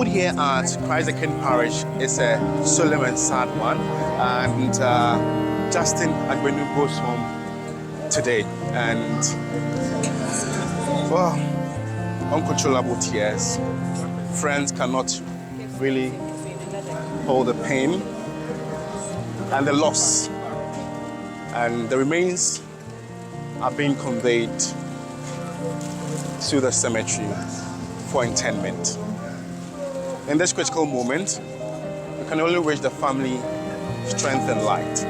mood here at Christ the King Parish is a solemn and sad one, and Justine Agbenu goes home today, and well, uncontrollable tears. Friends cannot really hold the pain and the loss, and the remains are being conveyed to the cemetery for interment. In this critical moment, we can only wish the family strength and light.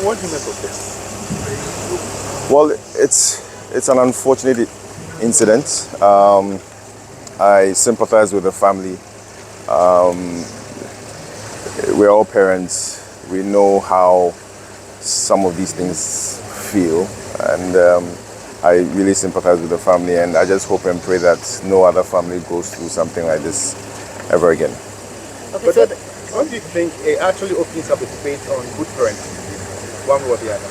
what do you make of this? Well, it's an unfortunate incident. I sympathize with the family. We're all parents. We know how some of these things feel, and I really sympathize with the family, and I just hope and pray that no other family goes through something like this ever again. Okay, but what do you think it actually opens up a debate on good parenting, one way or the other?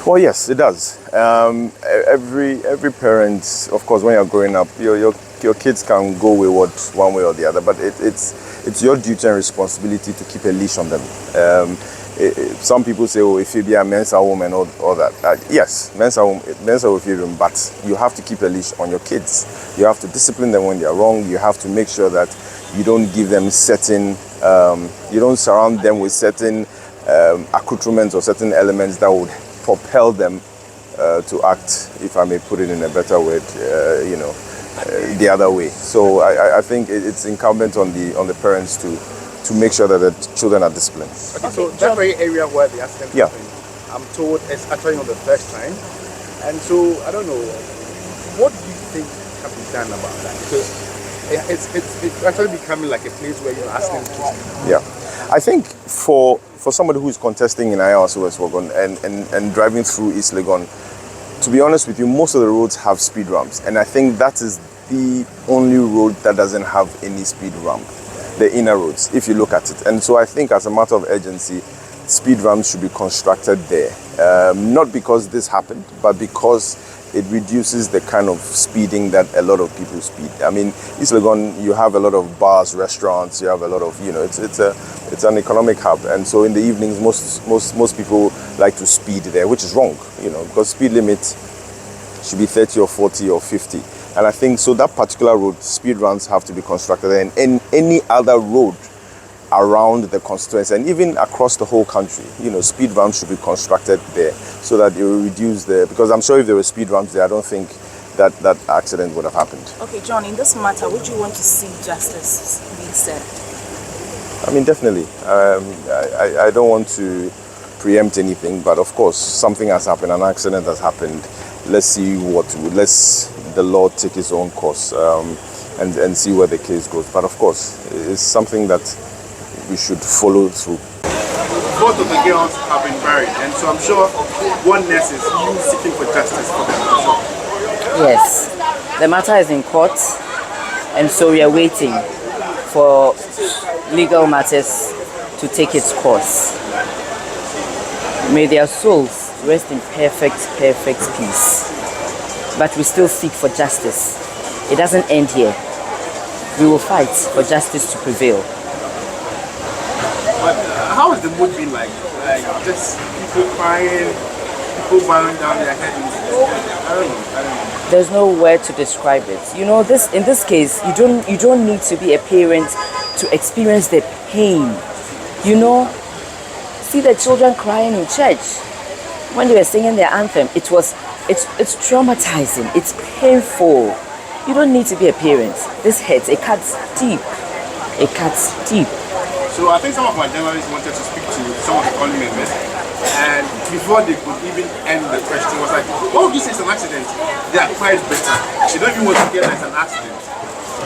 Well, yes, it does. Every parent, of course, when you're growing up, your kids can go wayward one way or the other, but it's your duty and responsibility to keep a leash on them. Some people say, oh, if you be a men's woman or all that. Yes, men's woman, but you have to keep a leash on your kids. You have to discipline them when they are wrong. You have to make sure that you don't give them certain, you don't surround them with certain accoutrements or certain elements that would propel them to act, if I may put it in a better word, the other way. So I think it's incumbent on the parents to make sure that the children are disciplined. Okay, so that very area where the accident happened, I'm told it's actually not the first time. And so, I don't know, what do you think can be done about that? Because it's actually becoming like a place where you're asking kids. Yeah. I think for somebody who is contesting in IRC West Legon and driving through East Legon, to be honest with you, most of the roads have speed ramps. And I think that is the only road that doesn't have any speed ramp. The inner roads, if you look at it. And so I think as a matter of urgency, speed ramps should be constructed there. Not because this happened, but because it reduces the kind of speeding that a lot of people speed. I mean, East Legon, you have a lot of bars, restaurants, you have a lot of, it's an economic hub. And so in the evenings, most people like to speed there, which is wrong, because speed limit should be 30 or 40 or 50. And I think so that particular road, speed ramps have to be constructed, and any other road around the constituency and even across the whole country, speed ramps should be constructed there so that it will reduce because I'm sure if there were speed ramps there, I don't think that accident would have happened. Okay, John, in this matter, would you want to see justice being served? I mean, definitely. I don't want to preempt anything, but of course, something has happened, an accident has happened. Let's see the law take its own course and see where the case goes. But of course, it's something that we should follow through. Both of the girls have been buried, and so I'm sure one nurse is you seeking for justice for them as well. Yes, the matter is in court, and so we are waiting for legal matters to take its course. May their souls rest in perfect peace. But we still seek for justice. It doesn't end here. We will fight for justice to prevail. But how has the mood been like? Just people crying, people bowing down their heads. I don't know. There's no word to describe it. In this case, you don't need to be a parent to experience the pain. See the children crying in church when they were singing their anthem. It's traumatizing. It's painful. You don't need to be a parent. This hurts. It cuts deep. So I think some of my journalists wanted to speak to some of the family members, and before they could even end the question, was like, "Oh, this is an accident." They are quite bitter. They don't even want to hear that it's an accident.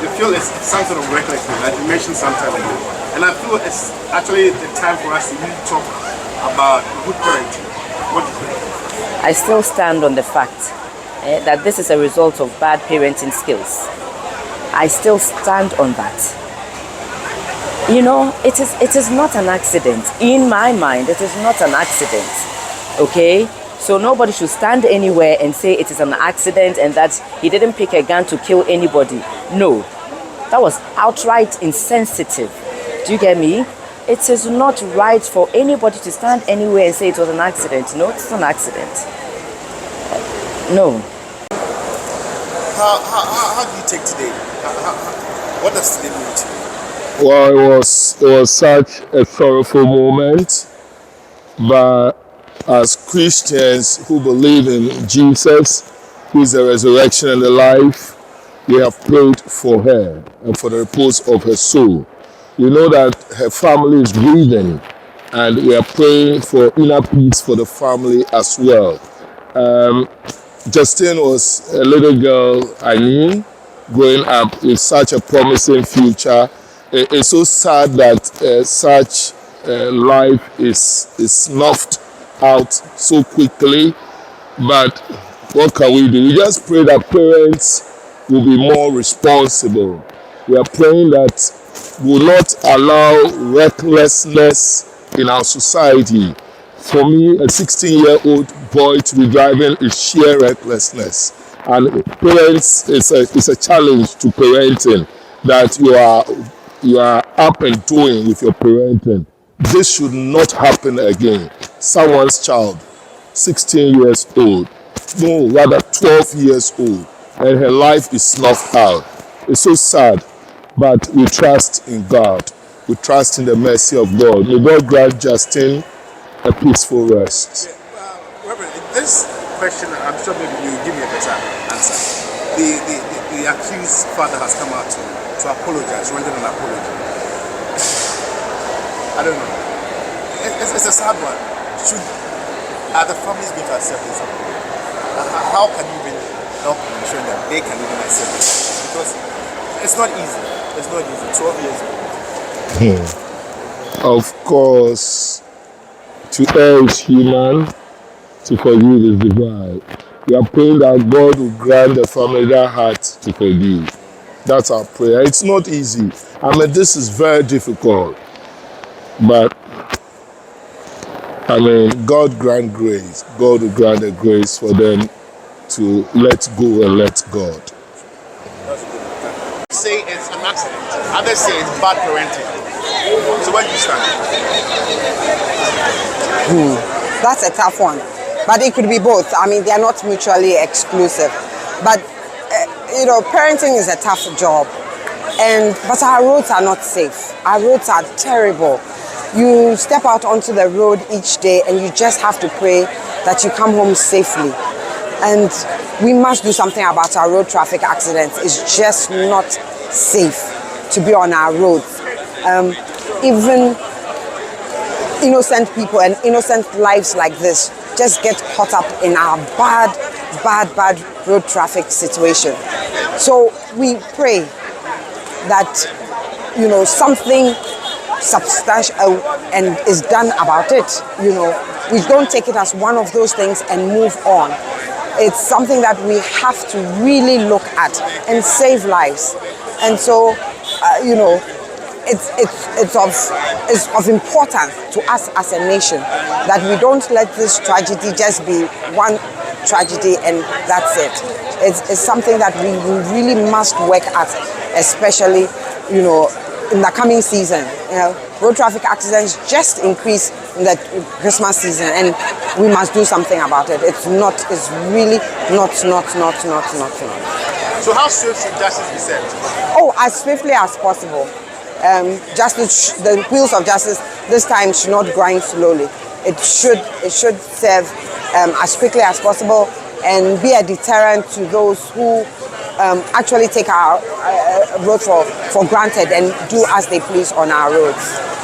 They feel it's some sort of recklessness, like you mentioned some time ago. And I feel it's actually the time for us to really talk about good parenting. What do you think? I still stand on the fact that this is a result of bad parenting skills. I still stand on that. It is not an accident. In my mind, it is not an accident. Okay? So nobody should stand anywhere and say it is an accident and that he didn't pick a gun to kill anybody. No. That was outright insensitive. Do you get me? It is not right for anybody to stand anywhere and say it was an accident. No, it's an accident. No. How do you take today? What does today mean to you? Well, it was such a sorrowful moment, but as Christians who believe in Jesus, who is the resurrection and the life, we have prayed for her and for the repose of her soul. You know that her family is grieving, and we are praying for inner peace for the family as well. Justine was a little girl I knew growing up with such a promising future. It's so sad that such life is snuffed out so quickly, but what can we do? We just pray that parents will be more responsible. We are praying that we will not allow recklessness in our society. For me, a 16-year-old boy to be driving is sheer recklessness. And parents, it's a challenge to parenting that you are up and doing with your parenting. This should not happen again. Someone's child, 16 years old, no, rather 12 years old, and her life is snuffed out. It's so sad, but we trust in God. We trust in the mercy of God. May God grant Justine a peaceful rest. Reverend, this question, I'm sure maybe you give me a better answer. The accused father has come out to apologize, render an apology. I don't know. It's a sad one. Are the families going to accept this? How can you even help ensure that they can even accept it? Because it's not easy. It's not easy. 12 years old. Of course, to err is human, to forgive is divine. We are praying that God will grant the family that heart to forgive. That's our prayer. It's not easy. I mean, this is very difficult. But, I mean, God grant grace. God will grant the grace for them to let go and let God. Say it's an accident. Others say it's bad parenting. So where do you stand? That's a tough one. But it could be both. I mean, they are not mutually exclusive. But, parenting is a tough job. But our roads are not safe. Our roads are terrible. You step out onto the road each day and you just have to pray that you come home safely. And we must do something about our road traffic accidents. It's just not safe to be on our roads. Even innocent people and innocent lives like this just get caught up in our bad road traffic situation. So we pray that, something substantial and is done about it. We don't take it as one of those things and move on. It's something that we have to really look at and save lives. And so, it's of importance to us as a nation that we don't let this tragedy just be one tragedy and that's it. It's something that we really must work at, especially, in the coming season. Road traffic accidents just increase in the Christmas season, and we must do something about it. It's really not. So how swift should justice be served? Oh, as swiftly as possible. The wheels of justice this time should not grind slowly. It should serve as quickly as possible and be a deterrent to those who actually take our road for granted and do as they please on our roads.